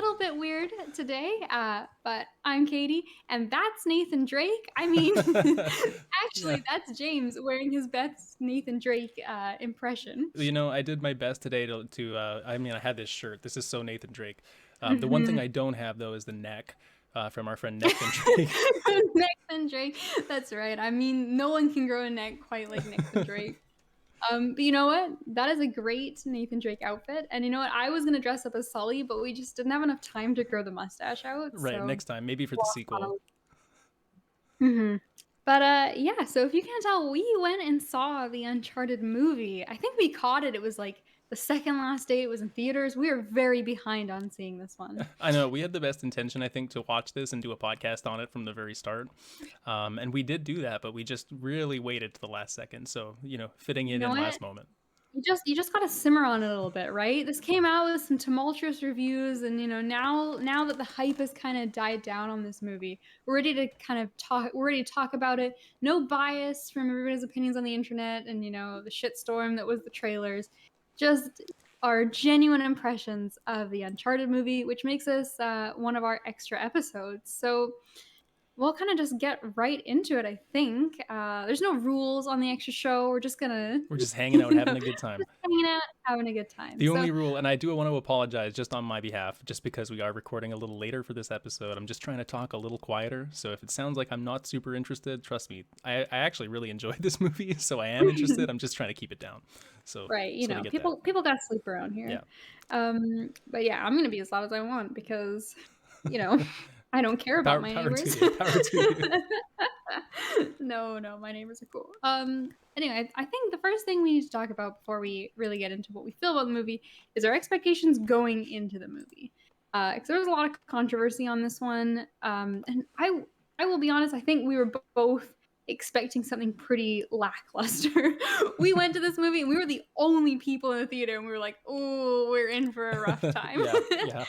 little bit weird today, but I'm Katie, and that's Nathan Drake. I mean, Yeah. actually, that's James wearing his best Nathan Drake impression. I did my best today I had this shirt. This is so Nathan Drake. The one thing Mhm. I don't have, though, is the neck from our friend Nathan Drake. Nathan Drake. That's right. I mean, no one can grow a neck quite like Nathan Drake. But you know what? That is a great Nathan Drake outfit. And you know what? I was gonna dress up as Sully, but we just didn't have enough time to grow the mustache out, Right, so next time, maybe for the lost on sequel. But, yeah, so if you can't tell, we went and saw the Uncharted movie. I think we caught it. It was, like, the second last day it was in theaters. We are very behind on seeing this one. I know, we had the best intention, I think, to watch this and do a podcast on it from the very start. And we did do that, but we just really waited to the last second. So, fitting You it know in what? last moment. You just gotta simmer on it a little bit, right? This came out with some tumultuous reviews, and, now that the hype has kinda died down on this movie, we're ready to talk about it. No bias from everybody's opinions on the internet and, the shitstorm that was the trailers. Just our genuine impressions of the Uncharted movie, which makes this, one of our extra episodes. So, we'll kinda just get right into it, I think. There's no rules on the extra show. We're just gonna We're just hanging out, you having know, a good time. just hanging out, having a good time. The So only rule, and I do want to apologize just on my behalf, just because we are recording a little later for this episode. I'm just trying to talk a little quieter. So if it sounds like I'm not super interested, trust me, I actually really enjoyed this movie. So I am interested. I'm just trying to keep it down. So right, just want to get that. people gotta sleep around here. Yeah. But yeah, I'm gonna be as loud as I want because, you know, I don't care about my Power to neighbors. you. Power to you. No, no, my neighbors are cool. Anyway, I think the first thing we need to talk about before we really get into what we feel about the movie is our expectations going into the movie. 'Cause there was a lot of controversy on this one. And I will be honest, I think we were both expecting something pretty lackluster. We went to this movie and we were the only people in the theater, and we were like, "Oh, we're in for a rough time." Yeah. Yeah.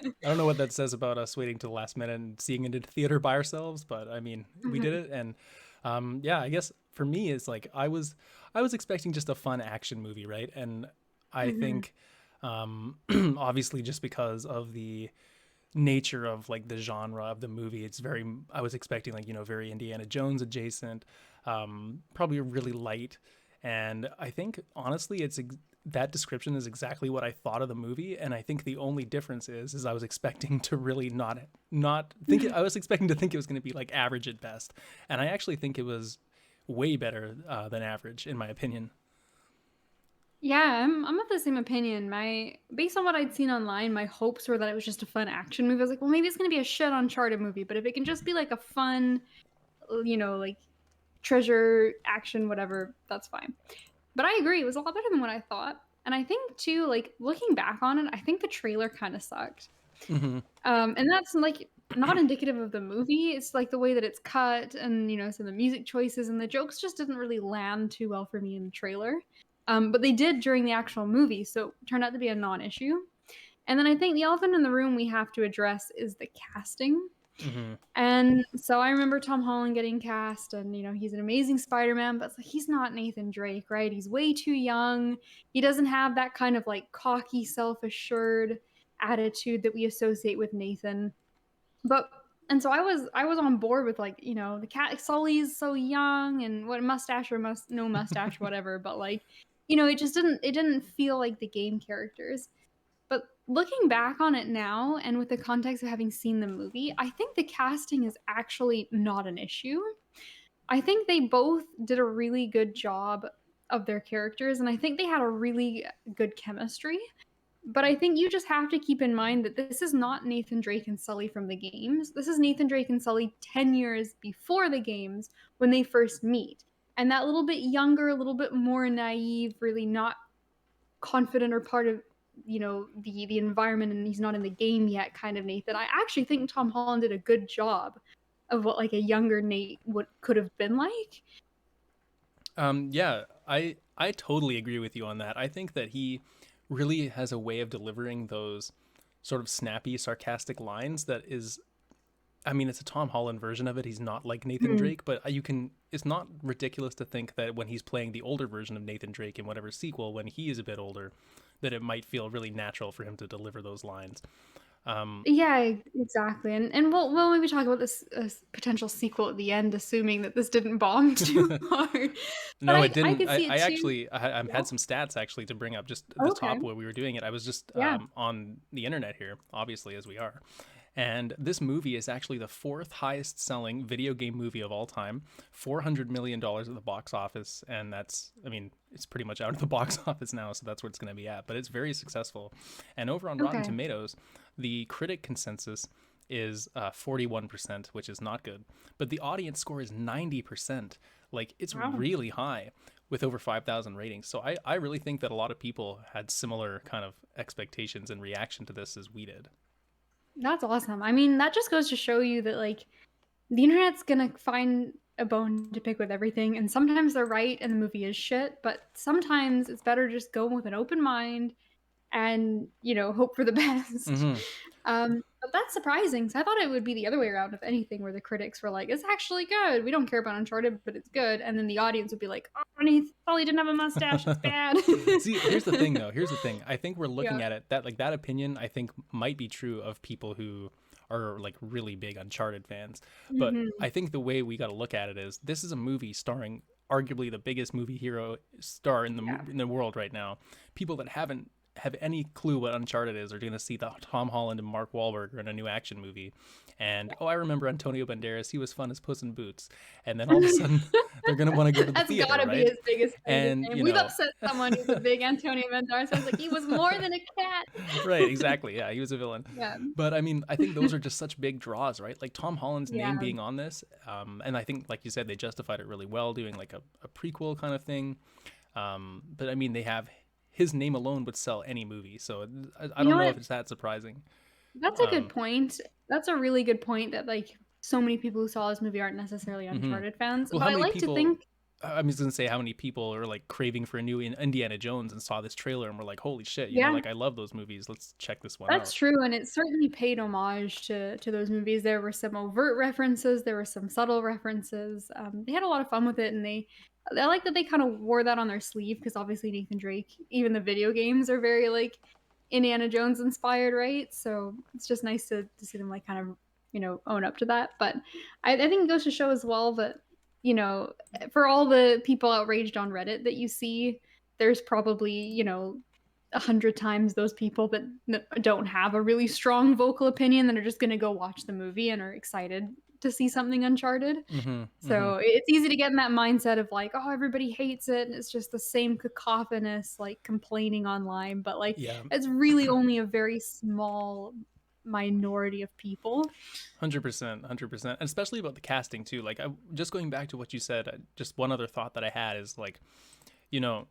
I don't know what that says about us waiting to the last minute and seeing it in theater by ourselves, but I mean, we did Mhm, it, and yeah, I guess for me, it's like I was expecting just a fun action movie, right? And I mhm. think, obviously, just because of the nature of like the genre of the movie, it's very. I was expecting like very Indiana Jones adjacent, probably really light, and I think honestly, that description is exactly what I thought of the movie, and I think the only difference is I was expecting to really not think it, I was expecting to think it was going to be like average at best, and I actually think it was way better than average in my opinion. Yeah, I'm of the same opinion. Based on what I'd seen online, my hopes were that it was just a fun action movie. I was like, well, maybe it's gonna be a shit Uncharted movie, but if it can just be like a fun, like treasure action, whatever, that's fine. But I agree, it was a lot better than what I thought. And I think too, like looking back on it, I think the trailer kind of sucked. Hmm. And that's like not indicative of the movie. It's like the way that it's cut, and some of the music choices and the jokes just didn't really land too well for me in the trailer. But they did during the actual movie, so it turned out to be a non-issue. And then I think the elephant in the room we have to address is the casting. Hmm. And so I remember Tom Holland getting cast, and he's an amazing Spider-Man, but it's like he's not Nathan Drake, right? He's way too young. He doesn't have that kind of like cocky, self-assured attitude that we associate with Nathan. But and so I was on board with like, the cat Sully's so young, and what mustache or no mustache, whatever, but like, it didn't feel like the game characters. But looking back on it now, and with the context of having seen the movie, I think the casting is actually not an issue. I think they both did a really good job of their characters, and I think they had a really good chemistry. But I think you just have to keep in mind that this is not Nathan Drake and Sully from the games. This is Nathan Drake and Sully 10 years before the games when they first meet. And that little bit younger, a little bit more naive, really not confident or part of the environment, and he's not in the game yet kind of Nathan. I actually think Tom Holland did a good job of what like a younger Nate would could have been like. Yeah, I totally agree with you on that. I think that he really has a way of delivering those sort of snappy, sarcastic lines that is. I mean, it's a Tom Holland version of it. He's not like Nathan Mhm. Drake, but you can. It's not ridiculous to think that when he's playing the older version of Nathan Drake in whatever sequel, when he is a bit older, that it might feel really natural for him to deliver those lines. Yeah, exactly, and we'll maybe talk about this, potential sequel at the end, assuming that this didn't bomb too hard. But No, it I didn't. could see it I too. actually I Yeah, had some stats actually to bring up just at the okay, top where we were doing it. I was just yeah. on the internet here, obviously as we are, and this movie is actually the fourth highest selling video game movie of all time, $400 million at the box office, and that's I mean it's pretty much out of the box office now, so that's where it's going to be at. But it's very successful, and over on Rotten Okay. Tomatoes, the critic consensus is 41%, which is not good. But the audience score is 90%. Like, it's Wow. really high with over 5,000 ratings. So I really think that a lot of people had similar kind of expectations and reaction to this as we did. That's awesome. I mean, that just goes to show you that, like, the internet's gonna find a bone to pick with everything, and sometimes they're right and the movie is shit, but sometimes it's better just go with an open mind and, hope for the best. Mm-hmm. But that's surprising. So I thought it would be the other way around, if anything, where the critics were like, "It's actually good. We don't care about Uncharted, but it's good." And then the audience would be like, "Oh, and he thought he didn't have a mustache. It's bad." See, here's the thing though. Here's the thing. I think we're Yeah. looking at it that like that opinion I think might be true of people who are like really big Uncharted fans. But Mhm. I think the way we got to look at it is this is a movie starring arguably the biggest movie hero star in Yeah. the world right now. People that haven't have any clue what Uncharted is are going to see the Tom Holland and Mark Wahlberg in a new action movie. And oh, I remember Antonio Banderas. He was fun as Puss in Boots. And then all of a sudden, they're going to want to go to the That's theater, gotta be right? his biggest claim to And fame. you We've know, upset someone who's a big Antonio Banderas fan. It's like, "He was more than a cat." right, exactly. Yeah, he was a villain. Yeah. But I mean, I think those are just such big draws, right? Like Tom Holland's name Yeah. being on this, and I think, like you said, they justified it really well, doing like a prequel kind of thing. But I mean, they have his name alone would sell any movie, so I You know don't know what? if it's that surprising. That's a good Um, point. That's a really good point that, like, so many people who saw this movie aren't necessarily mhm. Uncharted fans, Well, but how I many like to people? think. I'm just gonna say how many people are like craving for a new Indiana Jones and saw this trailer and were like, "Holy shit!" You know, Yeah, like I love those movies. Let's check this one that's out. true, and it certainly paid homage to those movies. There were some overt references, there were some subtle references. They had a lot of fun with it, and I like that they kinda wore that on their sleeve because obviously Nathan Drake, even the video games are very, like, Indiana Jones inspired, right? So, it's just nice to see them, like, kind of, own up to that, but I think it goes to show as well that, for all the people outraged on Reddit that you see, there's probably, 100 times those people that don't have a really strong vocal opinion that are just gonna go watch the movie and are excited to see something Uncharted. Mm-hmm. Mm-hmm. So it's easy to get in that mindset of like, "Oh, everybody hates it, and it's just the same cacophonous, like, complaining online," but, like, Yeah. it's really only a very small minority of people. 100%, 100%, and especially about the casting too. Like, just going back to what you said, just one other thought that I had is like, you know,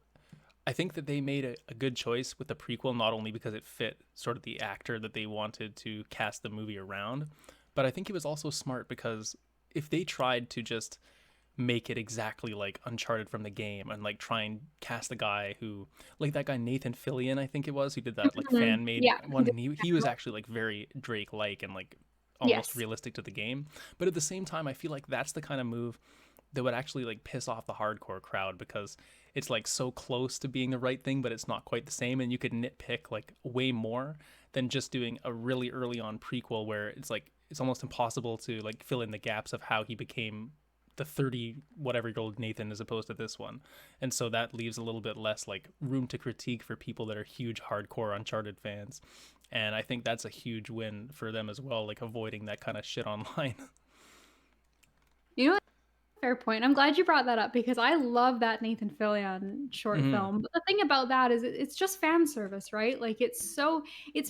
I think that they made a good choice with the prequel, not only because it fit sort of the actor that they wanted to cast the movie around, but I think it was also smart because if they tried to just make it exactly like Uncharted from the game and like try and cast a guy who like that guy Nathan Fillion, I think it was, who did that like Mhm. fan made Yeah. one, and he was actually like very Drake like and like almost Yes. realistic to the game. But at the same time, I feel like that's the kind of move that would actually like piss off the hardcore crowd because it's like so close to being the right thing, but it's not quite the same, and you could nitpick like way more than just doing a really early on prequel where it's like it's almost impossible to like fill in the gaps of how he became the 30 whatever year old Nathan as opposed to this one. And so that leaves a little bit less like room to critique for people that are huge hardcore Uncharted fans. And I think that's a huge win for them as well, like avoiding that kind of shit online. You know what? Fair point. I'm glad you brought that up because I love that Nathan Fillion short Mm-hmm. film. But the thing about that is it's just fan service, right? Like it's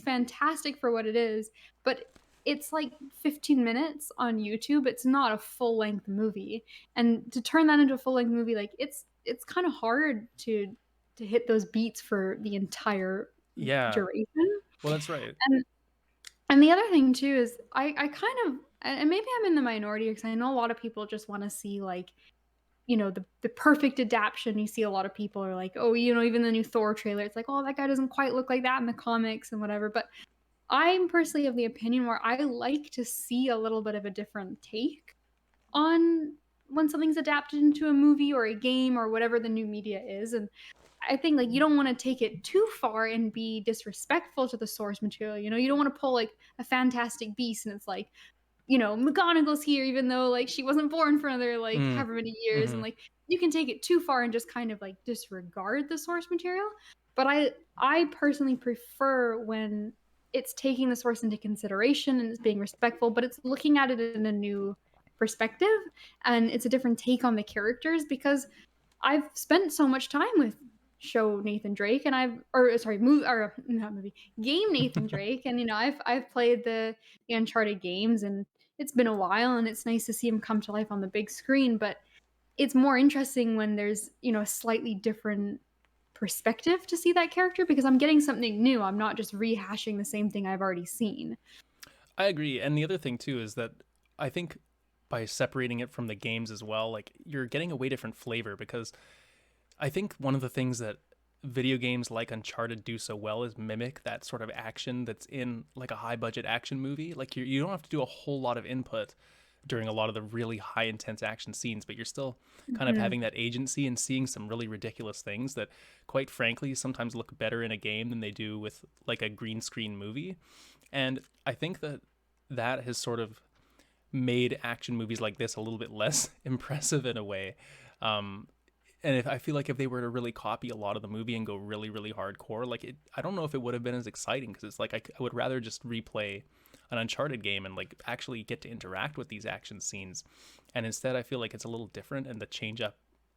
fantastic for what it is, but it's like 15 minutes on YouTube. It's not a full-length movie. And to turn that into a full-length movie, like it's kind of hard to hit those beats for the entire Yeah. duration. Well, that's right. And and the other thing too is I kind of and maybe I'm in the minority because I know a lot of people just want to see like the perfect adaptation. You see a lot of people are like, "Oh, even the new Thor trailer, it's like, oh, that guy doesn't quite look like that in the comics and whatever." But I'm personally of the opinion where I like to see a little bit of a different take on when something's adapted into a movie or a game or whatever the new media is. And I think like you don't want to take it too far and be disrespectful to the source material. You don't want to pull like a Fantastic Beast and it's like, McGonagall's here even though like she wasn't born for another like Mm, however many years, and mm-hmm. like you can take it too far and just kind of like disregard the source material. But I personally prefer when it's taking the source into consideration and it's being respectful, but it's looking at it in a new perspective and it's a different take on the characters, because I've spent so much time with show Nathan Drake and movie or not movie game Nathan Drake, and I've played the Uncharted games, and it's been a while and it's nice to see him come to life on the big screen. But it's more interesting when there's a slightly different perspective to see that character, because I'm getting something new. I'm not just rehashing the same thing I've already seen. I agree. And the other thing too is that I think by separating it from the games as well, like you're getting a way different flavor, because I think one of the things that video games like Uncharted do so well is mimic that sort of action that's in like a high budget action movie. Like you don't have to do a whole lot of input during a lot of the really high intense action scenes, but you're still kind of Mhm. having that agency and seeing some really ridiculous things that quite frankly sometimes look better in a game than they do with like a green screen movie. And I think that that has sort of made action movies like this a little bit less impressive in a way. Um, and if I feel like if they were to really copy a lot of the movie and go really, really hardcore, like I don't know if it would have been as exciting, because it's like I would rather just replay an Uncharted game and like actually get to interact with these action scenes. And instead, I feel like it's a little different, and the change up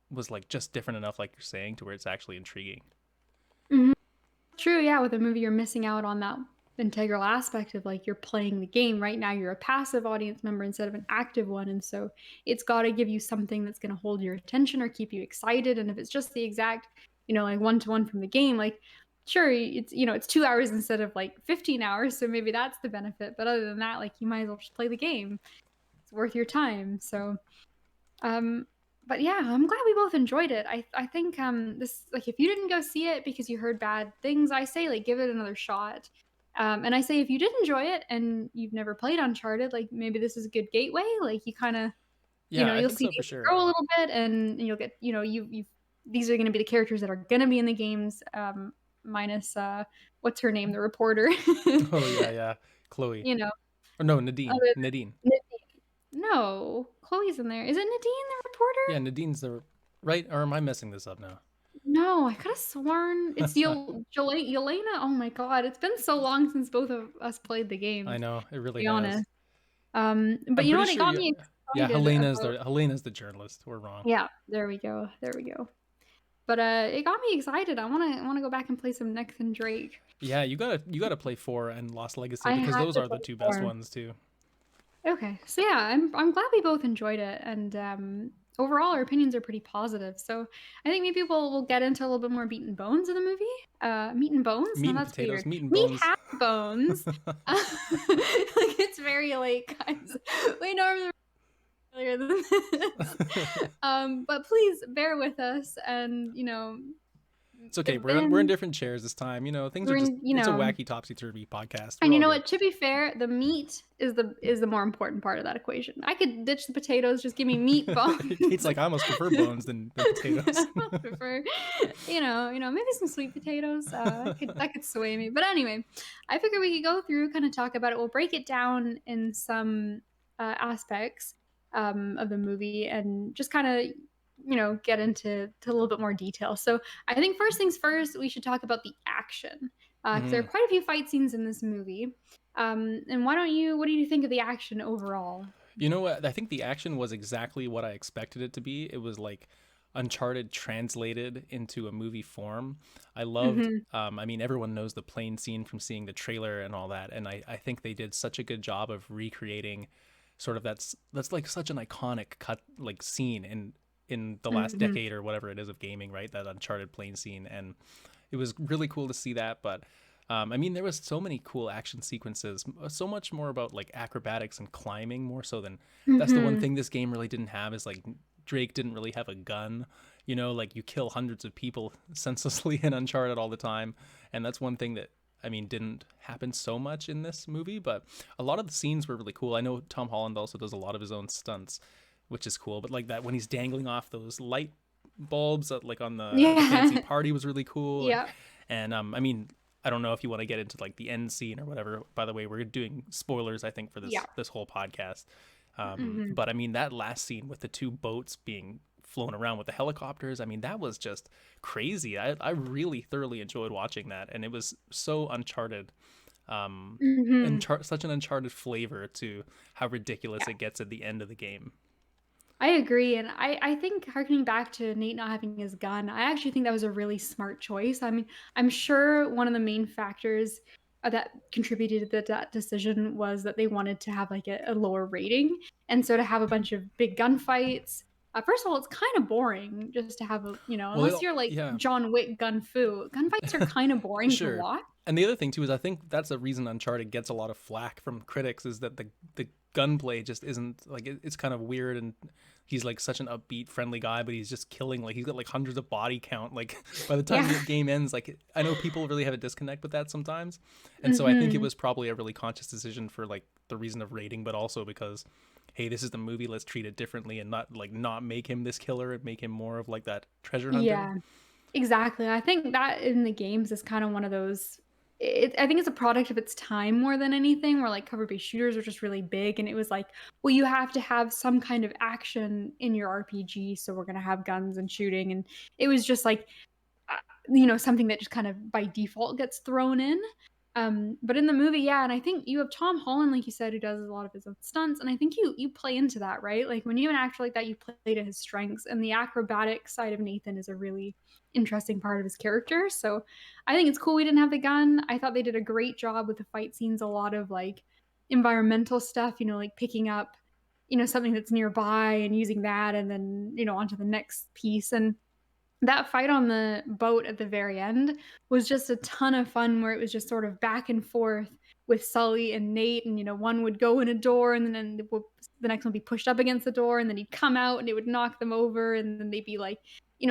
was like just different enough, like you're saying, to where it's actually intriguing. Mhm. True, yeah, with a movie, you're missing out on that integral aspect of like you're playing the game. Right now, you're a passive audience member instead of an active one. And so it's got to give you something that's going to hold your attention or keep you excited. And if it's just the exact, like one to one from the game, like, sure, it's 2 hours instead of like 15 hours. So maybe that's the benefit. But other than that, like, you might as well just play the game. It's worth your time. So, um, but yeah, I'm glad we both enjoyed it. I think this, like, if you didn't go see it because you heard bad things, I say like give it another shot. And I say if you did enjoy it and you've never played Uncharted, like maybe this is a good gateway. Like you kind of, Yeah, I you'll think see so for Nathan sure. grow a little bit, and you'll get, you these are going to be the characters that are going to be in the games, minus what's her name, the reporter. Oh yeah, yeah, Chloe. you know, Or no, Nadine. other Nadine. than no, Chloe's in there. Is it Nadine the reporter? Yeah, Nadine's the right. Or am I messing this up now? No, I could have sworn it's Yelena. Oh my god, it's been so long since both of us played the I games, to know it really be has. honest. But I'm you know pretty what? It sure got you. me Yeah, excited about. Helena's the journalist. We're wrong. Yeah, there we go. There we go. But it got me excited. I wanna go back and play some Nathan Drake. Yeah, you gotta play 4 and Lost Legacy, I because had those to are the play two best 4. ones too. Okay. So yeah, I'm glad we both enjoyed it, and overall our opinions are pretty positive. So I think maybe we'll get into a little bit more meat and bones of the movie. Meat and bones? No, Meat and that's potatoes, weird. meat and Meat bones. has bones. Like it's very late, guys. We normally earlier than this. But please bear with us, and It's okay. the We're in bin. different chairs this time. Things are We're just in, it's a wacky topsy turvy podcast. and We're you all know good. what? To be fair, the meat is the more important part of that equation. I could ditch the potatoes, just give me meat Kate's bones. like, I almost prefer bones than potatoes. I prefer, maybe some sweet potatoes. That could sway me. But anyway, I figure we could go through, kind of talk about it. We'll break it down in some aspects of the movie, and just kind of get into a little bit more detail. So I think first things first, we should talk about the action, because there are Hmm. quite a few fight scenes in this movie. And what do you think of the action overall? You know what? I think the action was exactly what I expected it to be. It was like Uncharted translated into a movie form. I loved, Hmm. I mean, everyone knows the plane scene from seeing the trailer and all that. And I think they did such a good job of recreating sort of that's like such an iconic cut, like scene in the last Hmm. decade or whatever it is of gaming, right? That Uncharted plane scene. And it was really cool to see that. But I mean, there was so many cool action sequences, so much more about like acrobatics and climbing more so than that's the one Hmm. thing this game really didn't have is like Drake didn't really have a gun. Like you kill hundreds of people senselessly in Uncharted all the time, and that's one thing that I mean didn't happen so much in this movie. But a lot of the scenes were really cool. I know Tom Holland also does a lot of his own stunts, which is cool. But like that when he's dangling off those light bulbs like on the fancy Yeah. party was really cool. Yeah. And I mean, I don't know if you want to get into like the end scene or whatever. By the way, we're doing spoilers, I think, for Yeah. this whole podcast. Hmm. But I mean, that last scene with the two boats being flown around with the helicopters, I mean, that was just crazy. I really thoroughly enjoyed watching that, and it was so Uncharted, Hmm. such an Uncharted flavor to how ridiculous Yeah. it gets at the end of the game. I agree. And I think harkening back to Nate not having his gun, I actually think that was a really smart choice. I mean, I'm sure one of the main factors that contributed to that decision was that they wanted to have like a lower rating. And so to have a bunch of big gunfights, first of all, it's kind of boring just to have unless you're like Yeah, John Wick gun fu, gunfights are kind of boring to sure. watch. And the other thing too is I think that's the reason Uncharted gets a lot of flack from critics is that the gunplay just isn't like it's kind of weird, and he's like such an upbeat friendly guy, but he's just killing, like he's got like hundreds of body count, like by the time Yeah. the game ends, like I know people really have a disconnect with that sometimes. And so I think it Hmm. was probably a really conscious decision for like the reason of rating, but also because hey, this is the movie, let's treat it differently and not make him this killer and make him more of like that treasure hunter. Yeah. Exactly. I think that in the games is kind of one of those. I think it's a product of its time more than anything, where like cover-based shooters are just really big, and it was like, well, you have to have some kind of action in your RPG, so we're gonna have guns and shooting, and it was just like uh, something that just kind of by default gets thrown in. But in the movie, yeah, and I think you have Tom Holland, like you said, who does a lot of his own stunts, and I think you play into that, right? Like when you have an actor like that, you play to his strengths, and the acrobatic side of Nathan is a really interesting part of his character. So I think it's cool we didn't have the gun. I thought they did a great job with the fight scenes, a lot of like environmental stuff, like picking up, something that's nearby and using that, and then onto the next piece. And that fight on the boat at the very end was just a ton of fun, where it was just sort of back and forth with Sully and Nate, and one would go in a door, and then the next one would be pushed up against the door, and then he'd come out and it would knock them over, and then they'd be like,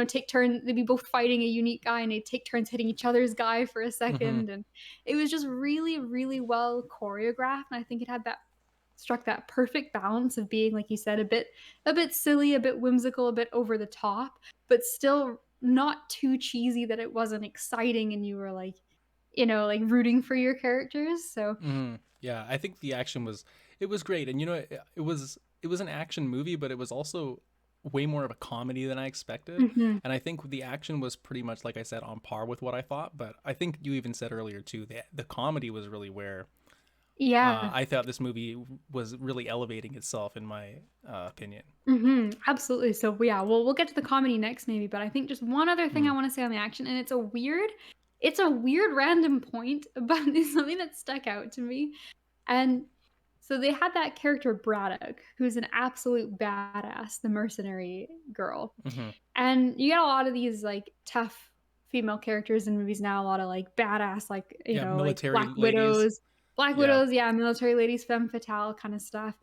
take turns. They'd be both fighting a unique guy, and they'd take turns hitting each other's guy for a Mm-hmm. second, and it was just really, really well choreographed. And I think it had that struck that perfect balance of being, like you said, a bit silly, a bit whimsical, a bit over the top, but still not too cheesy that it wasn't exciting and you were like, like rooting for your characters. So, Mm-hmm. Yeah, I think the action was it was great, and it was an action movie, but it was also way more of a comedy than I expected. mhm. And I think the action was pretty much like I said on par with what I thought. But I think you even said earlier too that the comedy was really where Yeah. I thought this movie was really elevating itself in my opinion. Absolutely. So yeah, we'll get to the comedy next maybe, but I think just one other thing I Mm. want to say on the action, and it's a weird random point, but it's something that stuck out to me. And so they had that character Braddock, who's an absolute badass, the mercenary girl. Mm-hmm. And you get a lot of these like tough female characters in movies now, a lot of like badass, like, Yeah, like military Black ladies. Widows. Black Yeah. Widows, yeah, military ladies, femme fatale kind of stuff.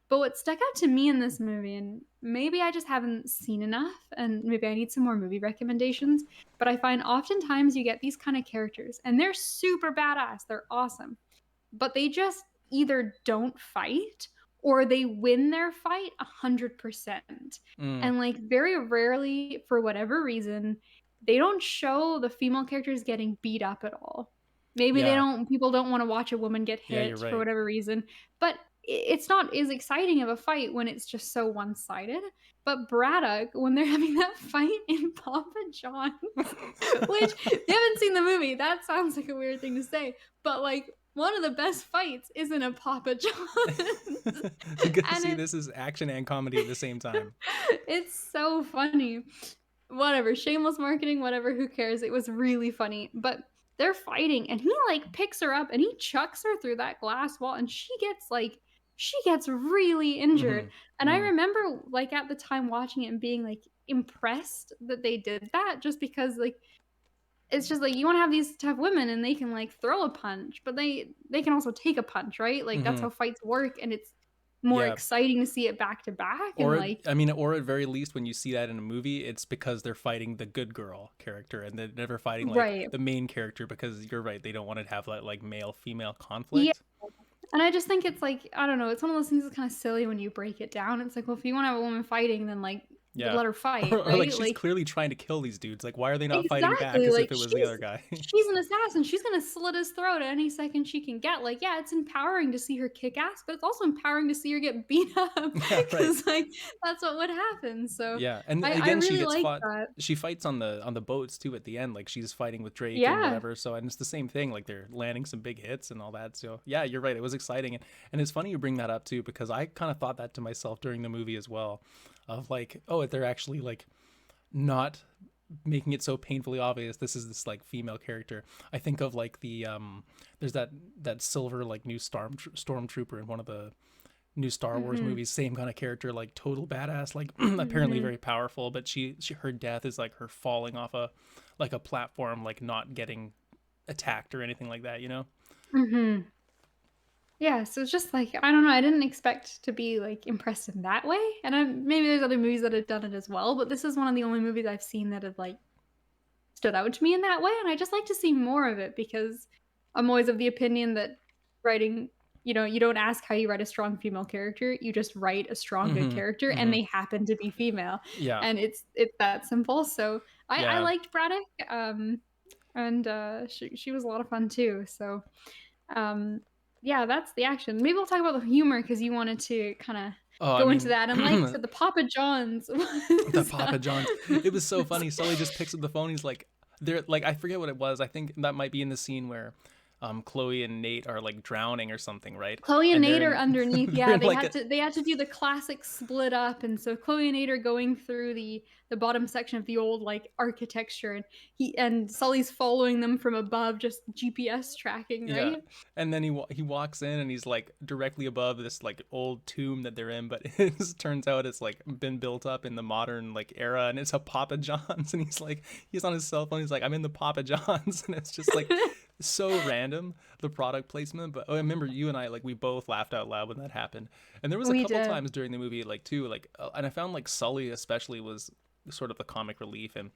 But what stuck out to me in this movie, and maybe I just haven't seen enough, and maybe I need some more movie recommendations, but I find oftentimes you get these kind of characters, and they're super badass, they're awesome, but they just either don't fight or they win their fight 100%. Mm. And like very rarely, for whatever reason, they don't show the female characters getting beat up at all. Maybe Yeah. people don't want to watch a woman get Yeah, you're hit for right. whatever reason, but it's not as exciting of a fight when it's just so one-sided. But Braddock, when they're having that fight in Papa John's, which if you haven't seen the movie, that sounds like a weird thing to say, but like one of the best fights is in a Papa John's, Good to and see this is action and comedy at the same time. it's so funny. Whatever, shameless marketing, whatever, who cares? It was really funny, but they're fighting, and he like picks her up and he chucks her through that glass wall, and she gets really injured. Mm-hmm. And I Mm. remember like at the time watching it and being like impressed that they did that, just because like it's just like you want to have these tough women and they can like throw a punch, but they can also take a punch, right? Like that's Mm-hmm. how fights work, and it's more Yeah. exciting to see it back to back. And like I mean, or at very least, when you see that in a movie, it's because they're fighting the good girl character, and they're never fighting like right. the main character because you're right, they don't want to have that like male female Yeah. conflict. And I just think it's like, I don't know, it's one of those things that's kind of silly when you break it down. It's like, well, if you want to have a woman fighting, then like Yeah. let her fight, Or like right? she's Like clearly trying to kill these dudes. Like why are they not fighting back exactly, as like if it was the other guy? she's an assassin, she's gonna slit his throat at any second she can get, like, yeah, it's empowering to see her kick ass, but it's also empowering to see her get beat up Yeah, right. because like, that's what would happen, so Yeah, and I again, really like that. she fights on the boats too at the end. Like she's fighting with Drake and Yeah. whatever. So and it's the same thing. Like they're landing some big hits and all that. So yeah, you're right. It was exciting, and it's funny you bring that up too because I kind of thought that to myself during the movie as well, of like, oh, they're actually like not making it so painfully obvious this is this like female character. I think of like the there's that silver like new stormtrooper in one of the new Star Wars Mhm. movies, same kind of character, like total badass, like apparently Mhm. very powerful, but she her death is like her falling off a like a platform, like not getting attacked or anything like that, you know? Mhm. Yeah, so it's just like, I don't know, I didn't expect to be, like, impressed in that way, and maybe there's other movies that have done it as well, but this is one of the only movies I've seen that have, like, stood out to me in that way, and I just like to see more of it because I'm always of the opinion that writing you don't ask how you write a strong female character, you just write a strong, good Mm-hmm. character, and Mm-hmm. they happen to be female, Yeah. and it's that simple, so I Yeah. liked Braddock, and, she was a lot of fun too, so um, yeah, that's the action. Maybe we'll talk about the humor because you wanted to kinda Oh, I go into mean, that, and like I said, the Papa John's the was, Papa John's. It was so was funny. Sully just picks up the phone. He's like, they're like, I forget what it was. I think that might be in the scene where Chloe and Nate are like drowning or something, right? Chloe and And they're Nate are in underneath. they're Yeah, in like a they had to do the classic split up, and so Chloe and Nate are going through the bottom section of the old, like, architecture, and Sully's following them from above, just GPS tracking, yeah, right? and then he walks in and he's like directly above this like old tomb that they're in, but it turns out it's like been built up in the modern like era, and it's a Papa John's, and he's on his cell phone. He's like, I'm in the Papa John's, and it's just like so random the product placement. But I remember you and I like we both laughed out loud when that happened, and there was a We couple did. times during the movie like too like and I found like Sully especially was sort of the comic relief and.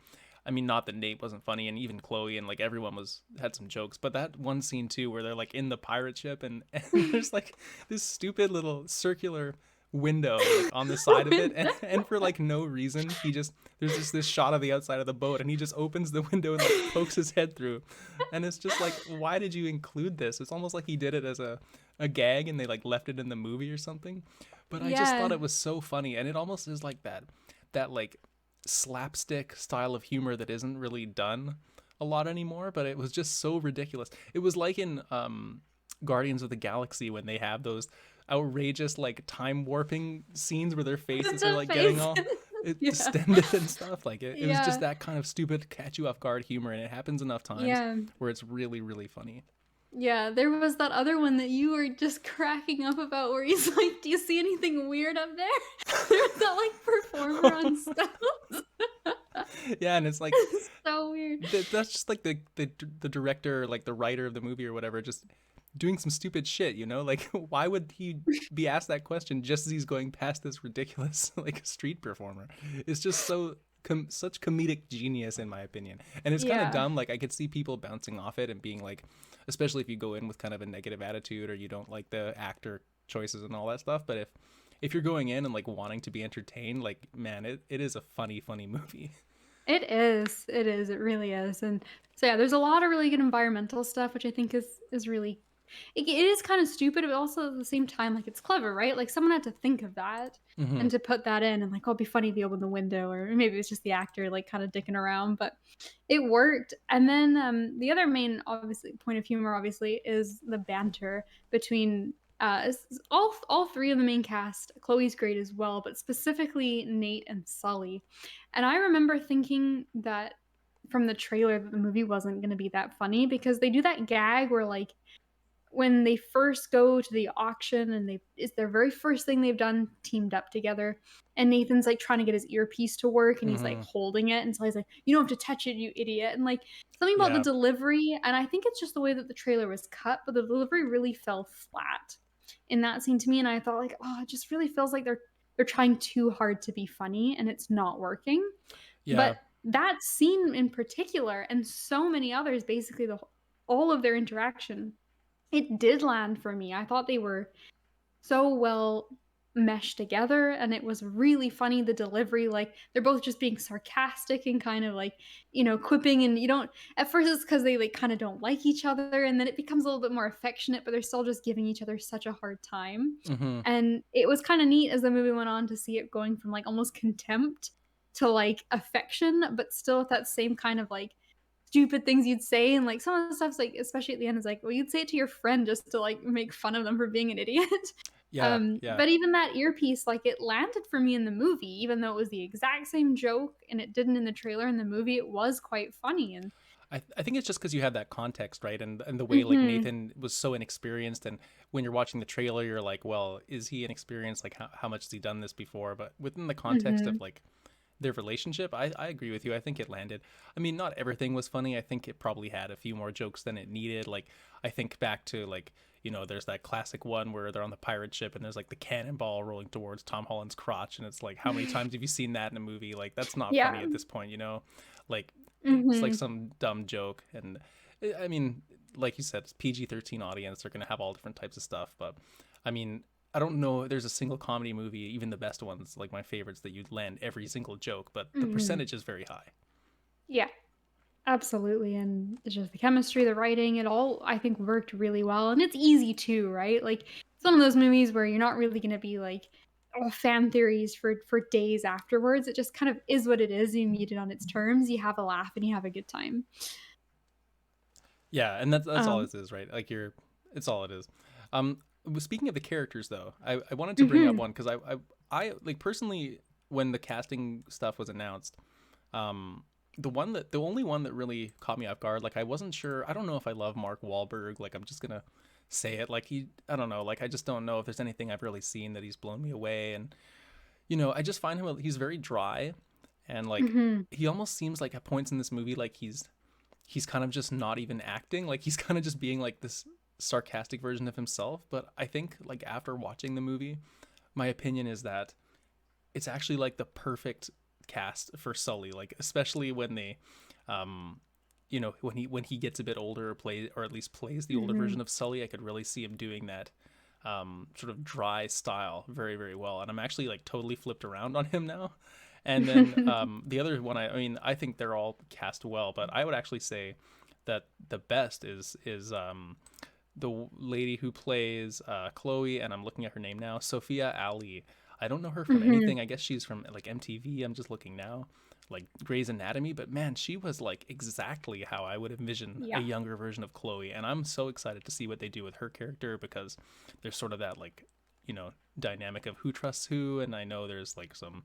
I mean, not that Nate wasn't funny, and even Chloe and like everyone was had some jokes, but that one scene too, where they're like in the pirate ship, and, and there's like this stupid little circular window like on the side of it, and for like no reason, he just there's just this shot of the outside of the boat, and he just opens the window and like pokes his head through, and it's just like, why did you include this? It's almost like he did it as a gag, and they like left it in the movie or something. But I just thought Yeah. it was so funny, and it almost is like that like slapstick style of humor that isn't really done a lot anymore, but it was just so ridiculous. It was like in Guardians of the Galaxy when they have those outrageous like time warping scenes where their faces are The like getting face. all Yeah. distended and stuff. Like it was just Yeah. that kind of stupid catch you off guard humor, and it happens enough times Yeah. where it's really really funny. Yeah, there was that other one that you were just cracking up about where he's like, "Do you see anything weird up there?" There's that, like, performer on stilts. Yeah, and it's like It's so weird. that's just like the director, like the writer of the movie or whatever, just doing some stupid shit, you know? Like why would he be asked that question just as he's going past this ridiculous like street performer? It's just so such comedic genius in my opinion. And it's kind of Yeah. dumb, like I could see people bouncing off it and being like, especially if you go in with kind of a negative attitude or you don't like the actor choices and all that stuff, but if you're going in and like wanting to be entertained, like man, it is a funny movie. It is, it really is, and so, yeah, there's a lot of really good environmental stuff, which I think is really it is kinda stupid, but also at the same time, like, it's clever, right? Like, someone had to think of that Hmm. and to put that in and, like, "Oh, it'd be funny if you open the window," or maybe it's just the actor, like, kinda dicking around, but it worked, and then, the other main, obviously, point of humor, obviously, is the banter between, all 3 of the main cast. Chloe's great as well, but specifically Nate and Sully, and I remember thinking that from the trailer that the movie wasn't gonna be that funny because they do that gag where, like, when they first go to the auction and it's their very first thing they've done teamed up together, and Nathan's, like, trying to get his earpiece to work, and he's, like, Hmm. holding it, and so he's like, "You don't have to touch it, you idiot," and, like, something about the Yeah. delivery, and I think it's just the way that the trailer was cut, but the delivery really fell flat in that scene to me, and I thought, like, "Oh, it just really feels like they're trying too hard to be funny, and it's not working." Yeah. But that scene in particular, and so many others, basically all of their interaction It did land for me. I thought they were so well meshed together, and it was really funny, the delivery, like, they're both just being sarcastic and kind of, like, quipping, and you don't at first, it's because they, like, kinda don't like each other, and then it becomes a little bit more affectionate, but they're still just giving each other such a hard time, Hmm. and it was kinda neat as the movie went on to see it going from, like, almost contempt to, like, affection, but still with that same kind of, like, stupid things you'd say, and, like, some of the stuff's, like, especially at the end, is like, well, you'd say it to your friend just to, like, make fun of them for being an idiot. Yeah, yeah. But even that earpiece, like, it landed for me in the movie, even though it was the exact same joke and it didn't in the trailer. In the movie, it was quite funny, and I think it's just because you have that context, right? And the way like Mhm, Nathan was so inexperienced, and when you're watching the trailer, you're like, well, is he inexperienced? Like, how much has he done this before? But within the context of mhm. like their relationship, I agree with you. I think it landed. I mean, not everything was funny. I think it probably had a few more jokes than it needed. Like, I think back to like, there's that classic one where they're on the pirate ship and there's like the cannonball rolling towards Tom Holland's crotch, and it's like, how many times have you seen that in a movie? Like, that's not Yeah, funny at this point, Like, it's like mhm. some dumb joke, and I mean, like you said, it's PG-13 audience. They're gonna have all different types of stuff, but I mean, I don't know. There's a single comedy movie, even the best ones, like my favorites, that you'd land every single joke, but the Mhm. percentage is very high. Yeah, absolutely, and it's just the chemistry, the writing, it all, I think, worked really well, and it's easy too, right? Like, it's one of those movies where you're not really gonna be like, "Oh, fan theories for days afterwards." It just kind of is what it is. You meet it on its terms, you have a laugh, and you have a good time. Yeah, and that's all Um it is, right? Like it's all it is. Um, Speaking of the characters, though, I wanted to bring up Mhm, one because I like personally when the casting stuff was announced, um, the only one that really caught me off guard, like I wasn't sure. I don't know if I love Mark Wahlberg. Like I'm just gonna say it. Like I don't know. Like I just don't know if there's anything I've really seen that he's blown me away. And I just find he's very dry, and like mhm. he almost seems like at points in this movie like he's kind of just not even acting. Like he's kind of just being like this sarcastic version of himself. But I think like after watching the movie, my opinion is that it's actually like the perfect cast for Sully. Like especially when they, um, when he gets a bit older, or at least plays the older Mhm. version of Sully, I could really see him doing that sort of dry style very very well. And I'm actually like totally flipped around on him now. And then the other one, I mean, I think they're all cast well, but I would actually say that the best is the lady who plays Chloe, and I'm looking at her name now, Sofia Ali. I don't know her from Mhm. anything. I guess she's from like MTV. I'm just looking now, like Grey's Anatomy. But man, she was like exactly how I would envision a Yeah. younger version of Chloe, and I'm so excited to see what they do with her character because there's sort of that like dynamic of who trusts who, and I know there's like some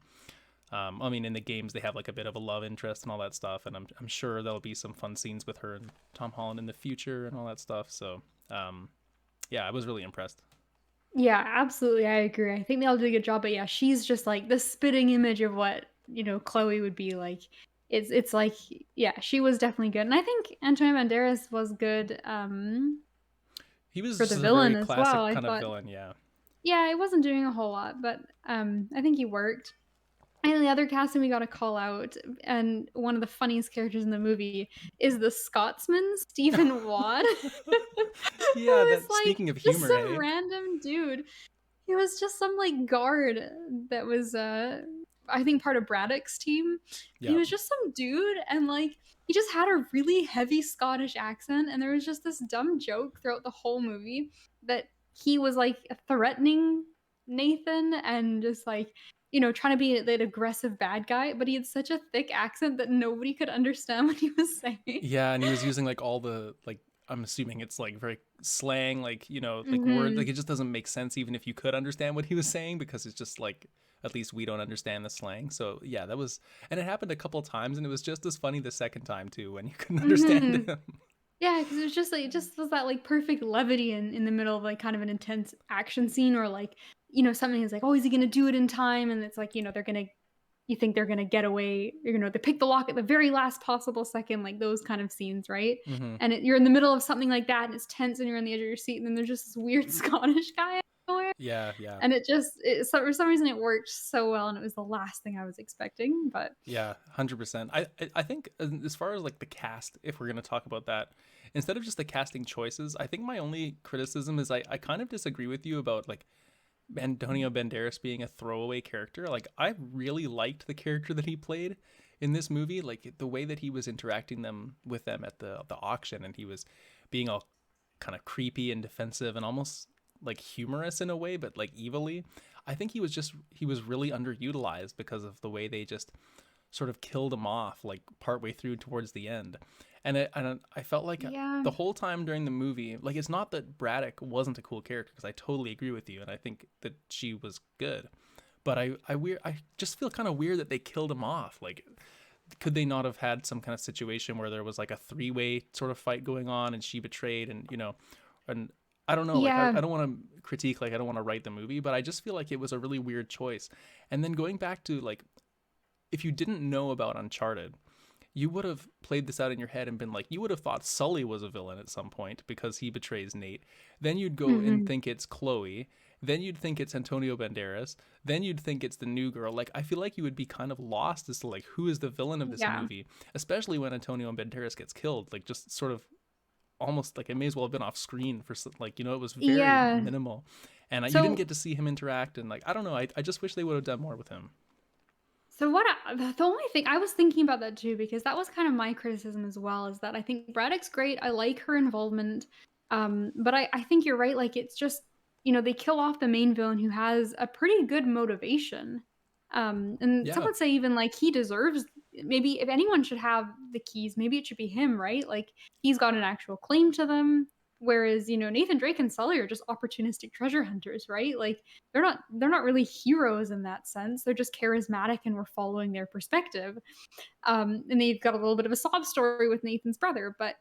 I mean, in the games they have like a bit of a love interest and all that stuff, and I'm sure there'll be some fun scenes with her and Tom Holland in the future and all that stuff. So, um, yeah, I was really impressed. Yeah, absolutely, I agree. I think they all did a good job, but yeah, she's just like the spitting image of what, Chloe would be like. It's like, yeah, she was definitely good. And I think Antonio Banderas was good, He was for the just a villain very as well. classic I kind of thought, villain. Yeah, yeah, it wasn't doing a whole lot, but I think he worked. And the other casting we gotta call out, and one of the funniest characters in the movie is the Scotsman, Stephen Waugh. Who yeah. was That like speaking of just humor, some hey, random dude. He was just some, like, guard that was, I think part of Braddock's team. He yeah, was just some dude, and, like, he just had a really heavy Scottish accent, and there was just this dumb joke throughout the whole movie that he was, like, threatening Nathan and just, like, trying to be that aggressive bad guy, but he had such a thick accent that nobody could understand what he was saying. yeah. And he was using like all the like. I'm assuming it's like very slang, like like words. Like Mhm. it just doesn't make sense, even if you could understand what he was saying, because it's just like at least we don't understand the slang. So yeah, that was, and it happened a couple of times, and it was just as funny the second time too when you couldn't understand Mhm. him. Yeah, because it was just like it just was that, like, perfect levity in the middle of, like, kind of an intense action scene, or, like, something is like, "Oh, is he gonna do it in time?" And it's like, they're gonna you think they're gonna get away, they pick the lock at the very last possible second, like, those kind of scenes, right? Hmm. And you're in the middle of something like that, and it's tense, and you're on the edge of your seat, and then there's just this weird Scottish guy out of nowhere, Yeah, yeah. and so for some reason, it worked so well, and it was the last thing I was expecting, but Yeah, 100%. I think as far as like the cast, if we're gonna talk about that instead of just the casting choices, I think my only criticism is I kind of disagree with you about like Antonio Banderas being a throwaway character. Like I really liked the character that he played in this movie, like the way that he was interacting with them at the auction, and he was being all kind of creepy and defensive and almost like humorous in a way, but like evilly. I think he was really underutilized because of the way they just sort of killed him off like partway through towards the end. And I felt like Yeah. the whole time during the movie, like it's not that Braddock wasn't a cool character, because I totally agree with you and I think that she was good. But I just feel kind of weird that they killed him off. Like could they not have had some kind of situation where there was like a three-way sort of fight going on and she betrayed, and and I don't know, like Yeah. I don't want to critique, like I don't want to write the movie, but I just feel like it was a really weird choice. And then going back to like, if you didn't know about Uncharted, you would have played this out in your head and been like, you would have thought Sully was a villain at some point because he betrays Nate. Then you'd go and Hmm. think it's Chloe. Then you'd think it's Antonio Banderas. Then you'd think it's the new girl. Like, I feel like you would be kind of lost as to like who is the villain of this Yeah. movie, especially when Antonio Banderas gets killed. Like, just sort of almost like it may as well have been off screen for like, it was very Yeah. minimal, and you didn't So get to see him interact. And like, I don't know. I just wish they would have done more with him. So the only thing I was thinking about that too, because that was kind of my criticism as well, is that I think Braddock's great. I like her involvement. But I think you're right. Like it's just, they kill off the main villain who has a pretty good motivation. And some Yeah. would say even like he deserves, maybe if anyone should have the keys, maybe it should be him, right? Like he's got an actual claim to them. Whereas, Nathan Drake and Sully are just opportunistic treasure hunters, right? Like they're not really heroes in that sense. They're just charismatic and we're following their perspective. And they've got a little bit of a sob story with Nathan's brother, but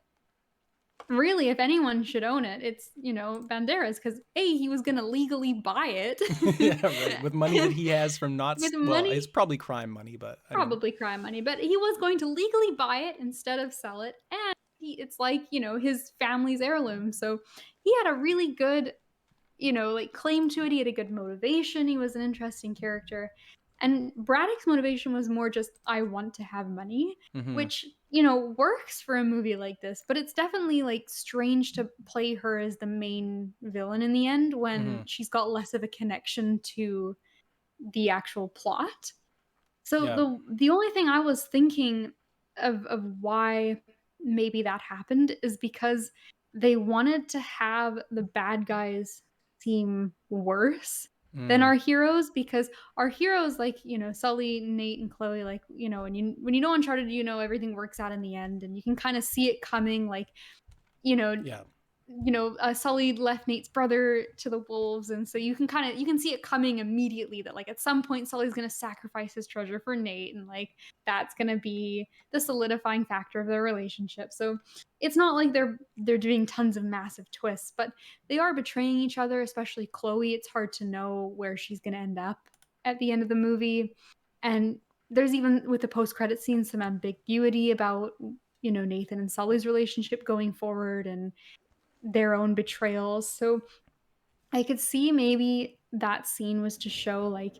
really, if anyone should own it, it's Banderas, because he was gonna legally buy it Yeah, right. With money that he has from not, with well, money, it's probably crime money, but I mean, probably crime money, but he was going to legally buy it instead of sell it, and it's like his family's heirloom, so he had a really good like claim to it. He had a good motivation. He was an interesting character. And Braddock's motivation was more just, I want to have money, hmm which, works for a movie like this, but it's definitely like strange to play her as the main villain in the end when hmm she's got less of a connection to the actual plot. So yeah, the only thing I was thinking of why maybe that happened is because they wanted to have the bad guys seem worse than mm, our heroes, because our heroes, like Sully, Nate, and Chloe, like when you know Uncharted, everything works out in the end, and you can kind of see it coming. Like you know yeah, Sully left Nate's brother to the wolves, and so you can see it coming immediately that like at some point Sully's going to sacrifice his treasure for Nate, and like that's going to be the solidifying factor of their relationship. So it's not like they're doing tons of massive twists, but they are betraying each other, especially Chloe. It's hard to know where she's going to end up at the end of the movie, and there's even with the post-credit scene some ambiguity about Nathan and Sully's relationship going forward and their own betrayals. So I could see maybe that scene was to show like,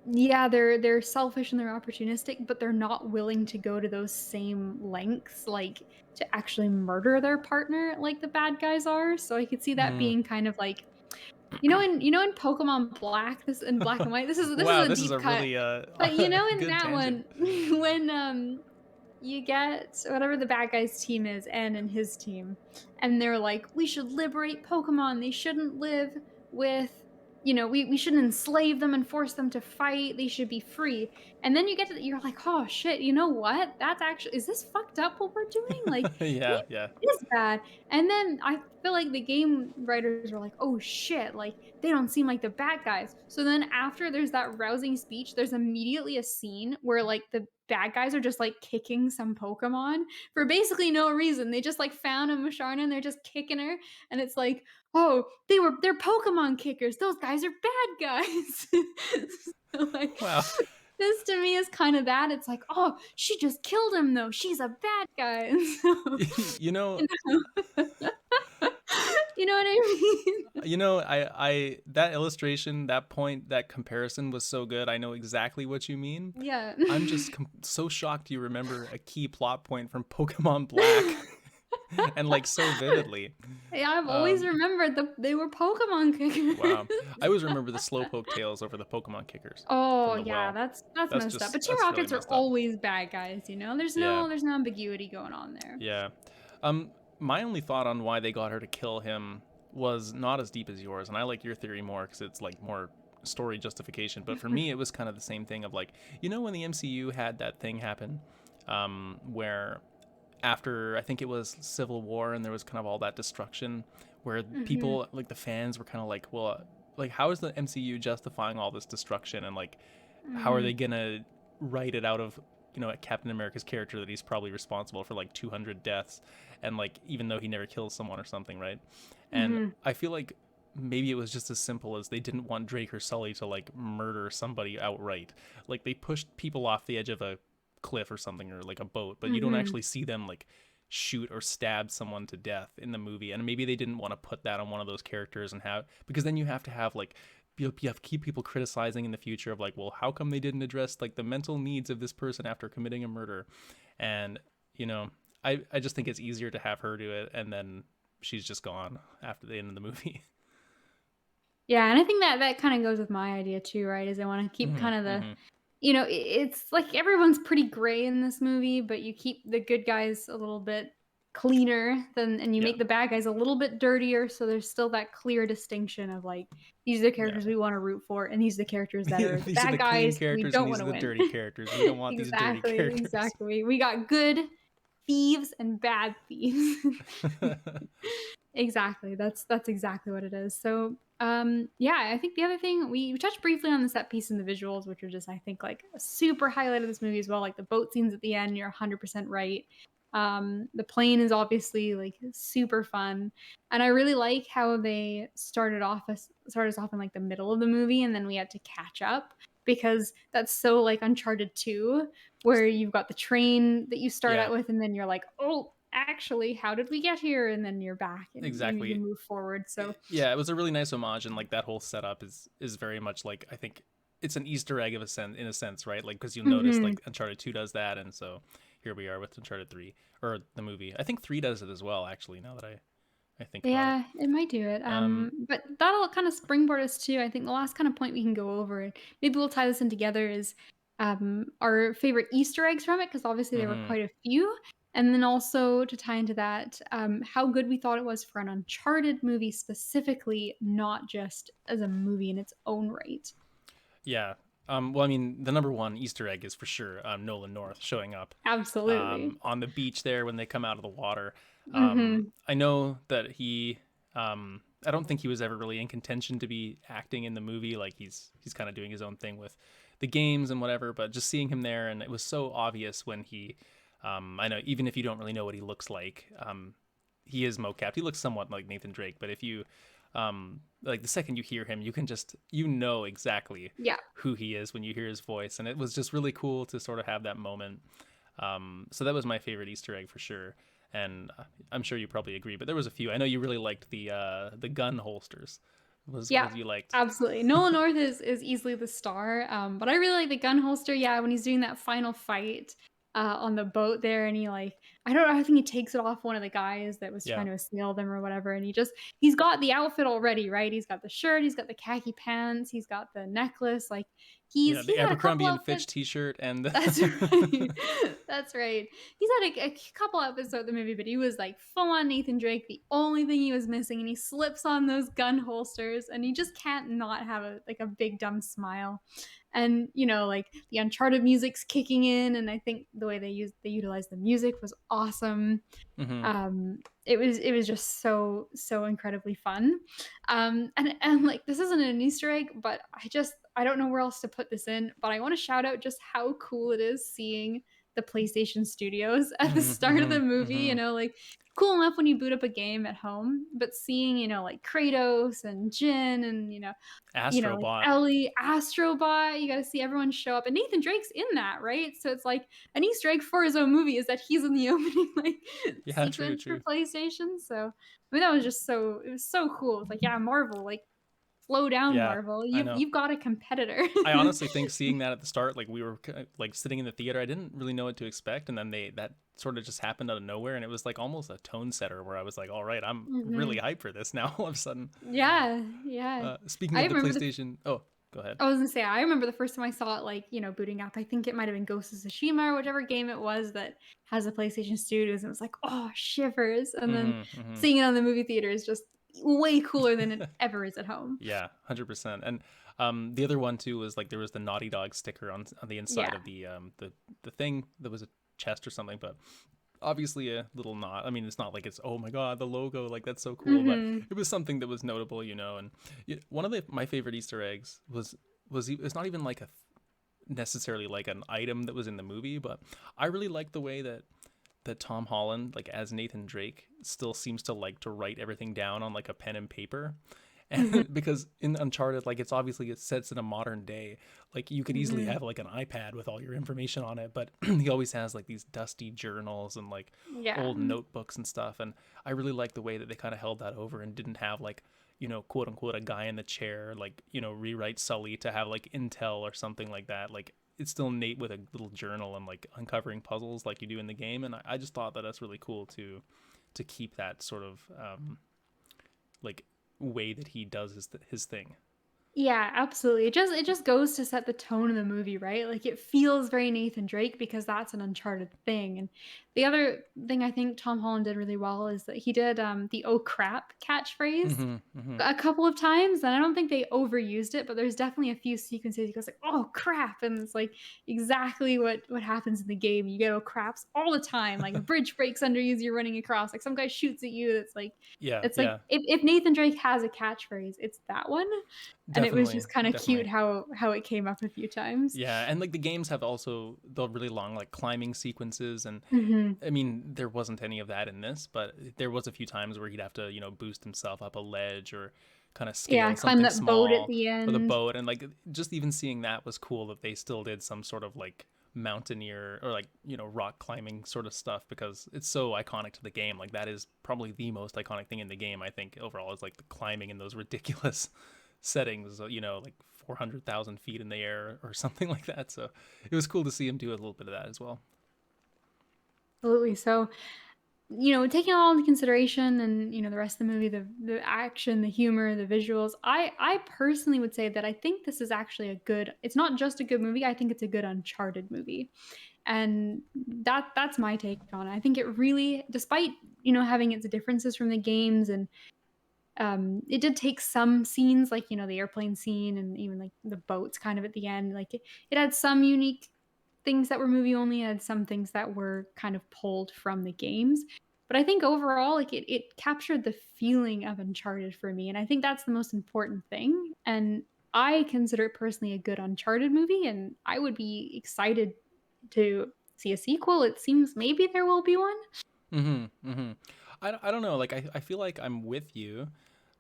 yeah, they're selfish and they're opportunistic, but they're not willing to go to those same lengths, like to actually murder their partner like the bad guys are. So I could see that mm. being kind of like, in Pokemon Black, this in Black and White, this is Wow, a this is deep a cut. really But in good that tangent. one, when you get whatever the bad guy's team is, N and his team, and they're like, we should liberate Pokemon. They shouldn't live with, we shouldn't enslave them and force them to fight. They should be free. And then you get to, you're like, oh shit, you know what? That's actually, is this fucked up what we're doing? Like, maybe Yeah, yeah. it is bad. And then I feel like the game writers were like, oh shit, like they don't seem like the bad guys. So then after there's that rousing speech, there's immediately a scene where like the bad guys are just like kicking some Pokemon for basically no reason. They just like found a Musharna and they're just kicking her. And it's like, oh, they're Pokemon kickers. Those guys are bad guys. So like Wow. this to me is kind of that. It's like, oh, she just killed him though. She's a bad guy. And so you know, you know, you know what I mean? I that illustration, that point, that comparison was so good. I know exactly what you mean. Yeah. I'm just so shocked you remember a key plot point from Pokemon Black. and like so vividly. Yeah, I've always Um, remembered they were Pokemon kickers. wow. I always remember the Slowpoke tails over the Pokemon kickers Oh from the yeah, well. that's messed up. But Team That's really Rockets are messed up. always bad guys, you know? Yeah. There's no ambiguity going on there. Yeah. My only thought on why they got her to kill him was not as deep as yours, and I like your theory more because it's like more story justification. But for me, it was kind of the same thing of like, when the MCU had that thing happen, where after I think it was Civil War and there was kind of all that destruction, where Mhm. people like the fans were kind of like, well, like how is the MCU justifying all this destruction and like how are they Mhm. gonna write it out of Captain America's character that he's probably responsible for like 200 deaths, and like even though he never kills someone or something, right? And Mhm. I feel like maybe it was just as simple as they didn't want Drake or Sully to like murder somebody outright. Like they pushed people off the edge of a cliff or something, or like a boat, but you don't Mhm. actually see them like shoot or stab someone to death in the movie. And maybe they didn't want to put that on one of those characters and have, because then you have to have like, you have to keep people criticizing in the future of like, well, how come they didn't address like the mental needs of this person after committing a murder? And you know I just think it's easier to have her do it, and then she's just gone after the end of the movie. Yeah, and I think that kind of goes with my idea too, right? Is I want to keep Hmm. kind of the, Hmm. it's like everyone's pretty gray in this movie, but you keep the good guys a little bit cleaner than, and you Yeah. make the bad guys a little bit dirtier, so there's still that clear distinction of like these are the characters Yeah. we want to root for, and these are the characters that are the These are bad the clean guys we characters and don't these want are to the win. dirty characters. We don't want these dirty Exactly, characters. exactly. We got good thieves and bad thieves. Exactly. That's exactly what it is. So, yeah, I think the other thing we touched briefly on the set piece and the visuals, which are just I think like a super highlight of this movie as well. Like the boat scenes at the end, you're 100% right. The plane is obviously like super fun, and I really like how they started us off in like the middle of the movie, and then we had to catch up because that's so like Uncharted 2, where you've got the train that you start Yeah, out with, and then you're like, oh, actually, how did we get here? And then you're back and you exactly. move forward. So, Yeah, it was a really nice homage, and like that whole setup is very much like, I think it's an Easter egg of a sense, in a sense, right? Like because you'll notice mhm. like Uncharted 2 does that, and so here we are with Uncharted 3, or the movie. I think 3 does it as well, actually. Now that I think about it. Yeah, it might do it. Um, But that'll kind of springboard us to, I think, the last kind of point we can go over. And maybe we'll tie this in together is our favorite Easter eggs from it, because obviously there were mhm. quite a few. And then also to tie into that, how good we thought it was for an Uncharted movie specifically, not just as a movie in its own right. Yeah. Well, I mean, the number one Easter egg is for sure Nolan North showing up Absolutely. on the beach there when they come out of the water. Hmm. I know that I don't think he was ever really in contention to be acting in the movie. Like he's kind of doing his own thing with the games and whatever. But just seeing him there, and it was so obvious when I know even if you don't really know what he looks like, he is mocapped. He looks somewhat like Nathan Drake, but if you like the second you hear him, you can just exactly Yeah. who he is when you hear his voice, and it was just really cool to sort of have that moment. So that was my favorite Easter egg for sure, and I'm sure you probably agree. But there was a few. I know you really liked the gun holsters. Was Yeah, what you liked? absolutely. Nolan North is easily the star, but I really like the gun holster. Yeah, when he's doing that final fight on the boat there, and he like I don't know, I think he takes it off one of the guys that was Yeah, trying to assail them or whatever, and he's got the outfit already, right? He's got the shirt, he's got the khaki pants, he's got the necklace, like yeah. The he's had a Abercrombie couple and Fitch outfits. T-shirt and That's right. That's right. He's had a couple episodes of the movie, but he was like full on Nathan Drake. The only thing he was missing, and he slips on those gun holsters, and he just can't not have a big dumb smile. And like the Uncharted music's kicking in, and I think the way they utilized the music was awesome. hmm. It was just so incredibly fun. And like this isn't an Easter egg, but I don't know where else to put this in, but I want to shout out just how cool it is seeing the PlayStation Studios at the Hmm. start of Hmm. the movie. Hmm. Like cool enough when you boot up a game at home, but seeing like Kratos and Jin and like Astrobot. Ellie, Astrobot, you got to see everyone show up, and Nathan Drake's in that, right? So it's like an Easter egg for his own movie is that he's in the opening like Yeah, true, sequence for true. PlayStation. So I mean, that was just it was so cool. It's like, yeah, Marvel, like slow down, Yeah, Marvel. I know. You've got a competitor. I honestly think seeing that at the start, like we were like sitting in the theater, I didn't really know what to expect, and then that sort of just happened out of nowhere, and it was like almost a tone setter where I was like, all right, I'm really Mhm. hyped for this now. All of a sudden, Yeah, yeah. speaking I of the remember PlayStation, oh, go ahead. I was gonna say, I remember the first time I saw it, like, booting up. I think it might have been Ghost of Tsushima or whatever game it was that has the PlayStation Studios, and it was like, "Oh, shivers." And then Mm-hmm, mm-hmm. seeing it on the movie theater is just way cooler than it ever is at home. Yeah, 100%. And the other one too was like there was the Naughty Dog sticker on the inside Yeah. of the thing that was a chest or something, but obviously a little nod. I mean, it's not like it's oh my god the logo like that's so cool, but Mhm. it was something that was notable, And one of my favorite Easter eggs was it's not even like a necessarily like an item that was in the movie, but I really liked the way that Tom Holland, like as Nathan Drake, still seems to like to write everything down on like a pen and paper. Mhm. And because in Uncharted, like it sets in a modern day. Like you could easily Mhm. have like an iPad with all your information on it, but he always has like these dusty journals and like Yeah. old notebooks and stuff. And I really like the way that they kind of held that over and didn't have like, quote unquote, a guy in the chair, like, rewrite Sully to have like intel or something like that. Like it's still Nate with a little journal and like uncovering puzzles like you do in the game. And I just thought that that's really cool to keep that sort of like way that he does his thing. Yeah, absolutely. It just goes to set the tone of the movie, right? Like it feels very Nathan Drake because that's an Uncharted thing. And the other thing I think Tom Holland did really well is that he did the "oh crap" catchphrase Mm-hmm, mm-hmm. a couple of times, and I don't think they overused it, but there's definitely a few sequences he goes like, "Oh crap," and it's like exactly what happens in the game. You get "oh craps" all the time. Like a bridge breaks under you as you're running across. Like some guy shoots at you. Yeah, It's like yeah, if Nathan Drake has a catchphrase, it's that one. And it was definitely, just kinda cute definitely. how it came up a few times. Yeah, and like the games have also the really long like climbing sequences, and Mhm. I mean there wasn't any of that in this, but there was a few times where he'd have to boost himself up a ledge or kind of Yeah, scale climb something that boat at small the or the end. boat, and like just even seeing that was cool that they still did some sort of like mountaineer or like rock climbing sort of stuff because it's so iconic to the game. Like that is probably the most iconic thing in the game, I think, overall, is like the climbing in those ridiculous settings, like 400,000 feet in the air or something like that. So it was cool to see him do a little bit of that as well. Absolutely. So, taking all into consideration and, the rest of the movie, the action, the humor, the visuals, I personally would say that I think this is actually it's not just a good movie, I think it's a good Uncharted movie. And that's my take on it. I think it really, despite, having its differences from the games and it did take some scenes, like, the airplane scene and even, like, the boats kind of at the end, like, it had some unique things that were movie only, it had some things that were kind of pulled from the games, but I think overall, like, it captured the feeling of Uncharted for me, and I think that's the most important thing, and I consider it personally a good Uncharted movie, and I would be excited to see a sequel. It seems maybe there will be one. Mm-hmm. Mm-hmm. I don't know. Like I feel like I'm with you,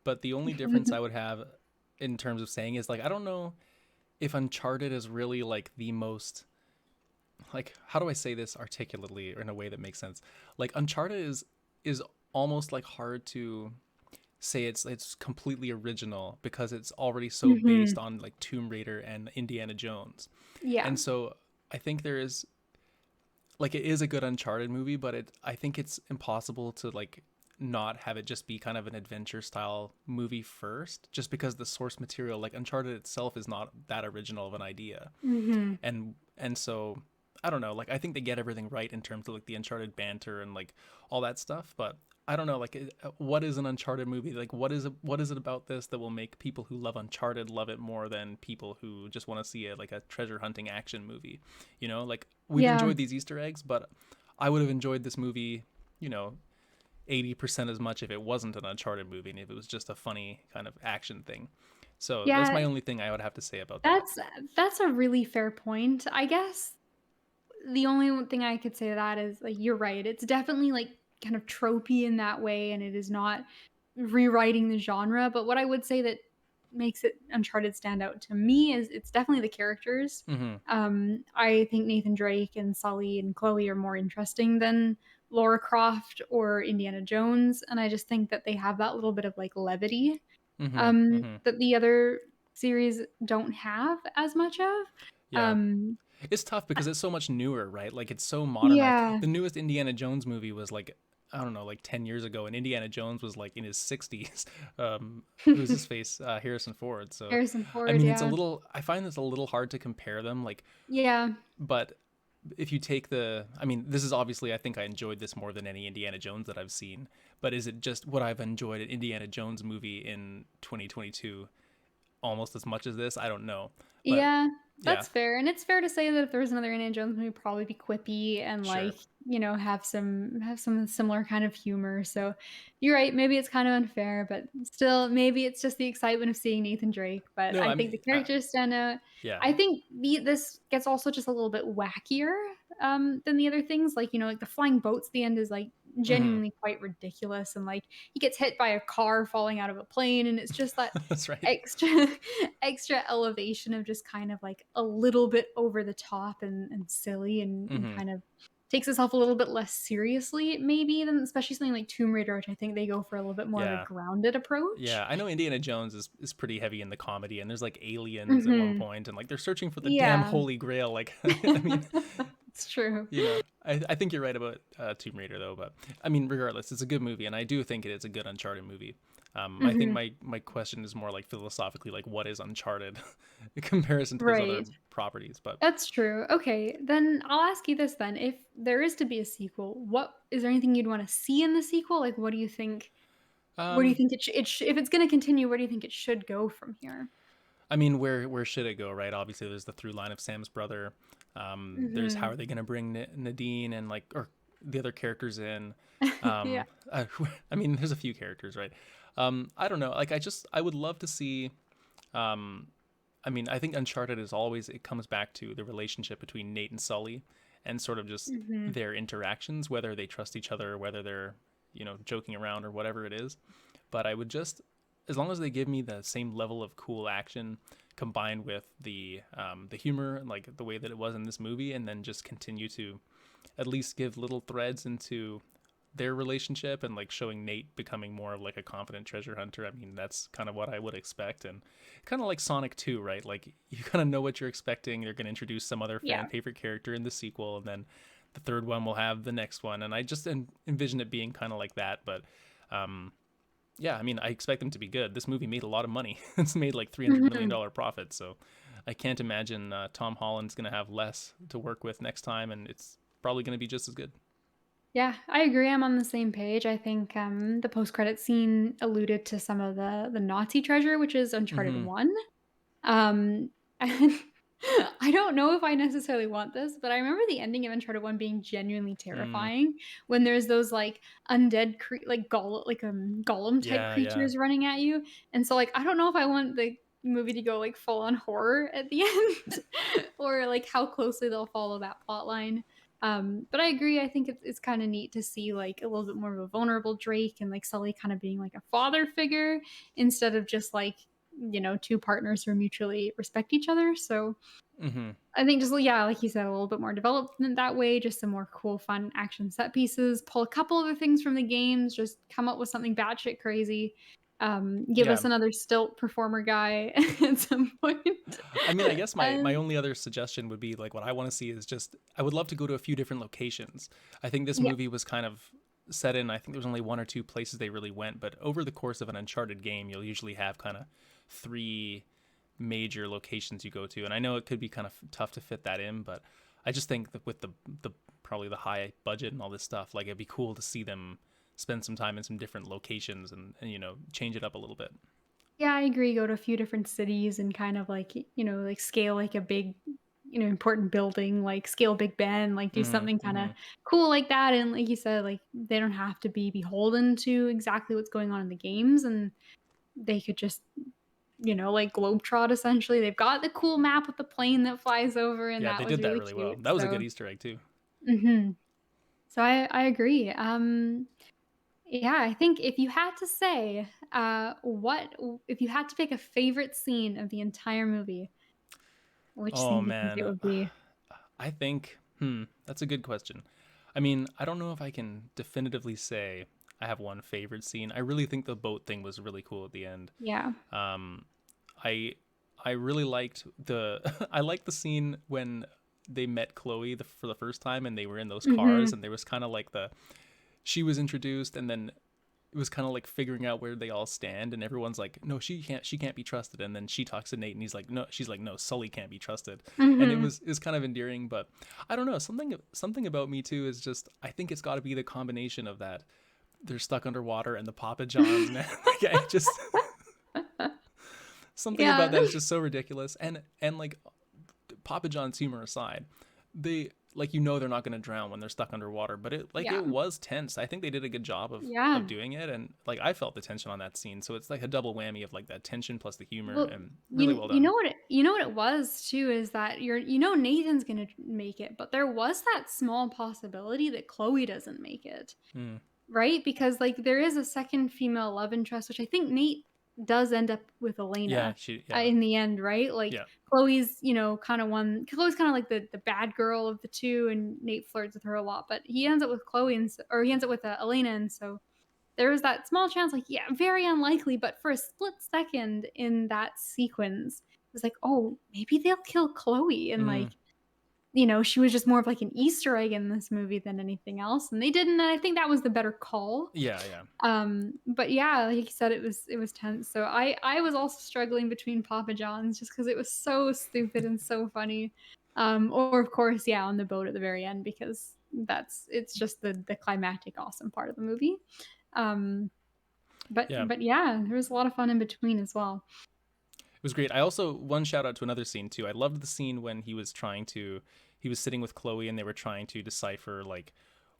but the only difference I would have in terms of saying is like I don't know if Uncharted is really like the most, like, how do I say this articulately or in a way that makes sense? Like Uncharted is almost like hard to say it's completely original because it's already so based Mhm. on like Tomb Raider and Indiana Jones. Yeah. And so I think there is like it is a good Uncharted movie, but I think it's impossible to like not have it just be kind of an adventure style movie first, just because the source material, like Uncharted itself, is not that original of an idea. Mhm. And so I don't know, like I think they get everything right in terms of like the Uncharted banter and like all that stuff, but I don't know, like what is an Uncharted movie? Like what is it about this that will make people who love Uncharted love it more than people who just want to see it like a treasure hunting action movie? Like we've Yeah. enjoyed these Easter eggs, but I would have enjoyed this movie, you know, 80% as much if it wasn't an Uncharted movie and if it was just a funny kind of action thing. So that's Yeah, my only thing I would have to say about that. that's a really fair point. I guess the only one thing I could say to that is, like, you're right. It's definitely, like, kind of tropey in that way, and it is not rewriting the genre, but what I would say that makes it Uncharted stand out to me is it's definitely the characters. Mm-hmm. I think Nathan Drake and Sully and Chloe are more interesting than Laura Croft or Indiana Jones, and I just think that they have that little bit of, like, levity Mm-hmm. Mm-hmm. that the other series don't have as much of. Yeah. Um, It's tough because it's so much newer, right? Like it's so modernized. yeah, The newest Indiana Jones movie was like, I don't know, like 10 years ago, and Indiana Jones was like in his 60s. Who's his face? Harrison Ford. So, Harrison I Ford, mean, yeah. I find it's a little hard to compare them. Like, Yeah. but if you take I mean, this is obviously, I think I enjoyed this more than any Indiana Jones that I've seen. But is it just what I've enjoyed an Indiana Jones movie in 2022 almost as much as this? I don't know. But Yeah, yeah, that's fair, and it's fair to say that if there was another Indiana Jones movie, it'd probably be quippy and, sure. like, have some similar kind of humor, so you're right, maybe it's kind of unfair, but still, maybe it's just the excitement of seeing Nathan Drake, but No, I I think the mean, characters stand out. yeah. I think this gets also just a little bit wackier, than the other things, like, like, the flying boats at the end is, like, Hmm. genuinely quite ridiculous, and, like, he gets hit by a car falling out of a plane, and it's just that That's right. extra extra elevation of just kind of like a little bit over the top and silly and Hmm. kind of takes itself a little bit less seriously maybe than especially something like Tomb Raider, which I think they go for a little bit more of a Yeah. grounded approach. Yeah, I know Indiana Jones is pretty heavy in the comedy, and there's like aliens at one Mhm. point, and like they're searching for the damn Yeah. Holy Grail. Like, I mean, It's true. I think you're right about Tomb Raider though, but I mean, regardless, it's a good movie, and I do think it is a good Uncharted movie. I think Mhm. my question is more like philosophically, like what is Uncharted in comparison to those other Right. properties? But That's true. Okay, then I'll ask you this then. If there is to be a sequel, what is there anything you'd want to see in the sequel? Like what do you think where do you um, think if it's going to continue, where do you think it should go from here? I mean, where should it go, right? Obviously, there's the through line of Sam's brother. There's how Mhm. are they going to bring Nadine and like or the other characters in? Yeah. Uh, I mean, there's a few characters, right? I don't know. Like, I would love to see. Um, I mean, I think Uncharted is always it comes back to the relationship between Nate and Sully, and sort of just Mhm. their interactions, whether they trust each other, whether they're joking around or whatever it is. But I would just, as long as they give me the same level of cool action combined with the humor and like the way that it was in this movie, and then just continue to at least give little threads into their relationship and like showing Nate becoming more of like a confident treasure hunter. I mean, that's kind of what I would expect, and kind of like Sonic 2, right? Like you kind of know what you're expecting. They're going to introduce some other Yeah. fan favorite character in the sequel, and then the third one will have the next one, and I just envision it being kind of like that. But um, yeah, I mean, I expect them to be good. This movie made a lot of money. It's made like $300 million Mhm. profit, so I can't imagine Tom Holland's going to have less to work with next time, and it's probably going to be just as good. Yeah, I agree, I'm on the same page. I think, the post-credit scene alluded to some of the Nazi treasure, which is Uncharted Mm-hmm. 1. And I don't know if I necessarily want this, but I remember the ending of Uncharted 1 being genuinely Mm, terrifying when there's those, like, undead like, golem type yeah, yeah. creatures running at you, and so, like, I don't know if I want the movie to go, like, full on horror at the end or, like, how closely they'll follow that plot line. But I agree, I think it's kinda neat to see, like, a little bit more of a vulnerable Drake and, like, Sully kinda being, like, a father figure instead of just, like, two partners who mutually respect each other. So Mm-hmm. I think just yeah, like you said, a little bit more development that way, just some more cool, fun action set pieces. Pull a couple other things from the games, just come up with something batshit crazy. Give Yeah. us another stilt performer guy at some point. I mean, I guess my And only other suggestion would be like what I want to see is just I would love to go to a few different locations. I think this yeah, movie was kind of set in. I think there was only one or two places they really went, but over the course of an Uncharted game, you'll usually have kind of three major locations you go to, and I know it could be kind of tough to fit that in, but I just think that with the probably the high budget and all this stuff, like it'd be cool to see them spend some time in some different locations and change it up a little bit. yeah, I agree. Go to a few different cities and kind of like, like scale like a big, important building, like scale Big Ben, like do Mm-hmm. something kind of Mm-hmm. cool like that. And like you said, like they don't have to be beholden to exactly what's going on in the games. And they could just, like globetrot essentially. They've got the cool map with the plane that flies over, and Yeah, that they was did that really really well. cute. That was a good So, Easter egg too. hmm so I agree. Yeah, I think if you had to say, if you had to pick a favorite scene of the entire movie, which Oh scene do you think it man, would be? I think that's a good question. I mean, I don't know if I can definitively say. I have one favorite scene. I really think the boat thing was really cool at the end. Yeah. Um, I I really liked the I liked the scene when they met Chloe for the first time and they were in those cars Hmm. and there was kind of like the she was introduced and then it was kind of like figuring out where they all stand and everyone's like no she can't be trusted and then she talks to Nate and he's like no she's like no Sully can't be trusted and Hmm. it was kind of endearing but I don't know something about Me Too is just I think it's got to be the combination of that they're stuck underwater and the Papa Johns man like I just something about Yeah. that is just so ridiculous and like Papa John's humor aside, they like they're not going to drown when they're stuck underwater, but Yeah. it was tense. I think they did a good job Yeah. of doing it, and like I felt the tension on that scene. So it's like a double whammy of like that tension plus the humor, Well, and really well you done. know what you know what it was too is that Nathan's gonna make it, but there was that small possibility that Chloe doesn't make it. Mm. Right? Because, like, there is a second female love interest, which I think Nate does end up with Yeah, Elena, yeah, in the end, right? Like, yeah. Chloe's, Chloe's kinda like the bad girl of the 2, and Nate flirts with her a lot, but he ends up with Chloe or he ends up with, Elena, and so there was that small chance, like, yeah, very unlikely, but for a split second in that sequence, it was like, "Oh, maybe they'll kill Chloe," and, Mm. like, she was just more of like an Easter egg in this movie than anything else, and they didn't, and I think that was the better call. Yeah, yeah, But yeah, like you said, it was tense. So I was also struggling between Papa John's just because it was so stupid and so funny. Or of course, yeah, on the boat at the very end because it's just the climactic awesome part of the movie. Um, but yeah. but yeah, there was a lot of fun in between as well. It was great. I also one shout out to another scene too. I loved the scene when he was sitting with Chloe and they were trying to decipher like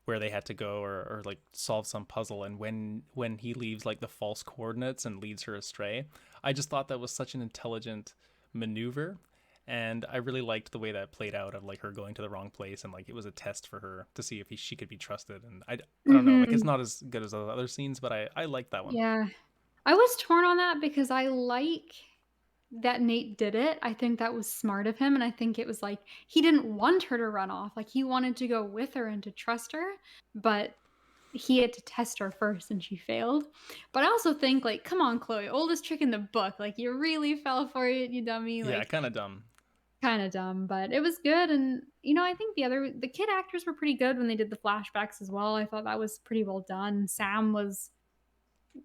where they had to go or like solve some puzzle and when he leaves like the false coordinates and leads her astray. I just thought that was such an intelligent maneuver and I really liked the way that played out of like her going to the wrong place and like it was a test for her to see if she could be trusted and I don't know like it's Hmm. not as good as the other scenes but I liked that one. Yeah, I was torn on that because I like that Nate did it. I think that was smart of him, and I think it was like he didn't want her to run off. Like he wanted to go with her and to trust her, but he had to test her first and she failed. But I also think like, come on, Chloe, oldest trick in the book. Like you really fell for it, you dummy. Yeah, Like kind of dumb. kind of dumb, but it was good. And I think the kid actors were pretty good when they did the flashbacks as well. I thought that was pretty well done. Sam was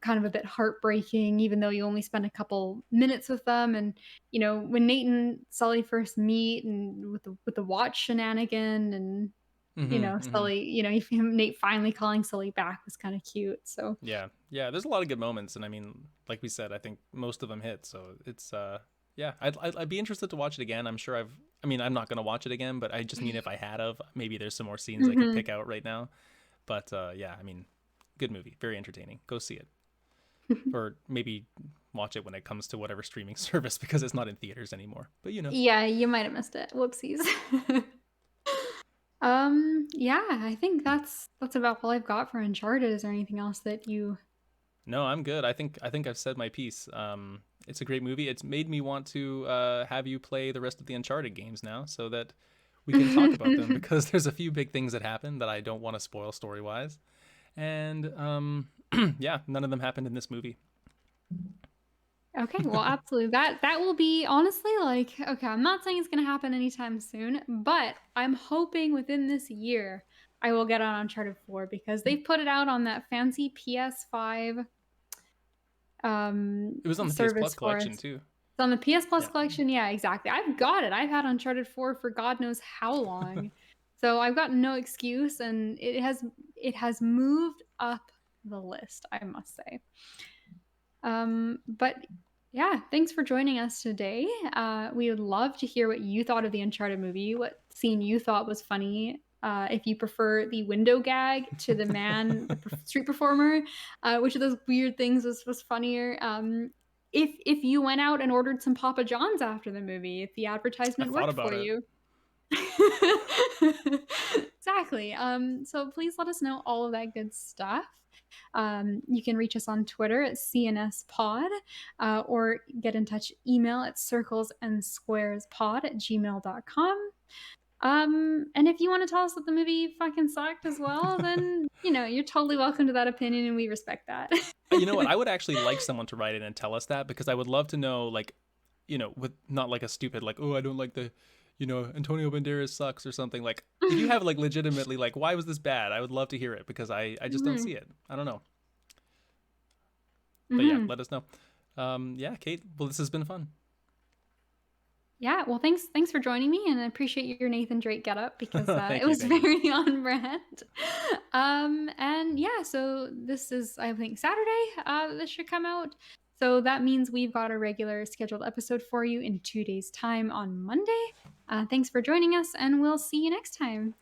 kind of a bit heartbreaking, even though you only spend a couple minutes with them. And when Nate and Sully first meet, and with the watch shenanigan, and Mhm. Mhm. Sully, Nate finally calling Sully back was kind of cute. So Yeah, yeah. There's a lot of good moments, and I mean, like we said, I think most of them hit. So it's yeah. I'd be interested to watch it again. I'm sure I've. I mean, I'm not gonna watch it again, but I just mean if I had of, maybe there's some more scenes I could hmm pick out right now. But yeah, I mean, good movie, very entertaining. Go see it, or maybe watch it when it comes to whatever streaming service because it's not in theaters anymore. But yeah, you might have missed it. Whoopsies. Yeah, I think that's about all I've got for Uncharted. Is there anything else that you? no, I'm good. I think I've said my piece. It's a great movie. It's made me want to have you play the rest of the Uncharted games now, so that we can talk about them because there's a few big things that happen that I don't want to spoil story wise, and yeah, none of them happened in this movie. Okay, well, absolutely. That will be honestly like okay, I'm not saying it's going to happen anytime soon, but I'm hoping within this year I will get on Uncharted 4 because they put it out on that fancy PS5 It was on the PS service Plus for collection us. too. So on the PS Plus Yeah, collection, yeah, exactly. I've got it. I've had Uncharted 4 for God knows how long. So I've got no excuse and it has moved up the list, I must say. But yeah, thanks for joining us today. We would love to hear what you thought of the Uncharted movie, what scene you thought was funny. If you prefer the window gag to the man, the street performer, which of those weird things was funnier. If you went out and ordered some Papa John's after the movie, if the I advertisement thought worked about for it. you. Exactly. So please let us know all of that good stuff. You can reach us on Twitter at CNSPod, or get in touch email at circlesandsquarespod@gmail.com. And if you want to tell us that the movie fucking sucked as well, then you're totally welcome to that opinion, and we respect that. You know what? I would actually like someone to write in and tell us that, because I would love to know, like, with not like a stupid, like, oh, I don't like the, Antonio Banderas sucks or something. Like, if you have like legitimately, like, why was this bad? I would love to hear it, because I just don't hmm see it. I don't know. But yeah, hmm let us know. Yeah, Kate. Well, this has been fun. Yeah, well, thanks for joining me, and I appreciate your Nathan Drake getup because it Thank you. was Thank you. very on brand. And yeah, so this is, I think, Saturday. This should come out. So that means we've got a regular scheduled episode for you in 2 days' time on Monday. Thanks for joining us, and we'll see you next time.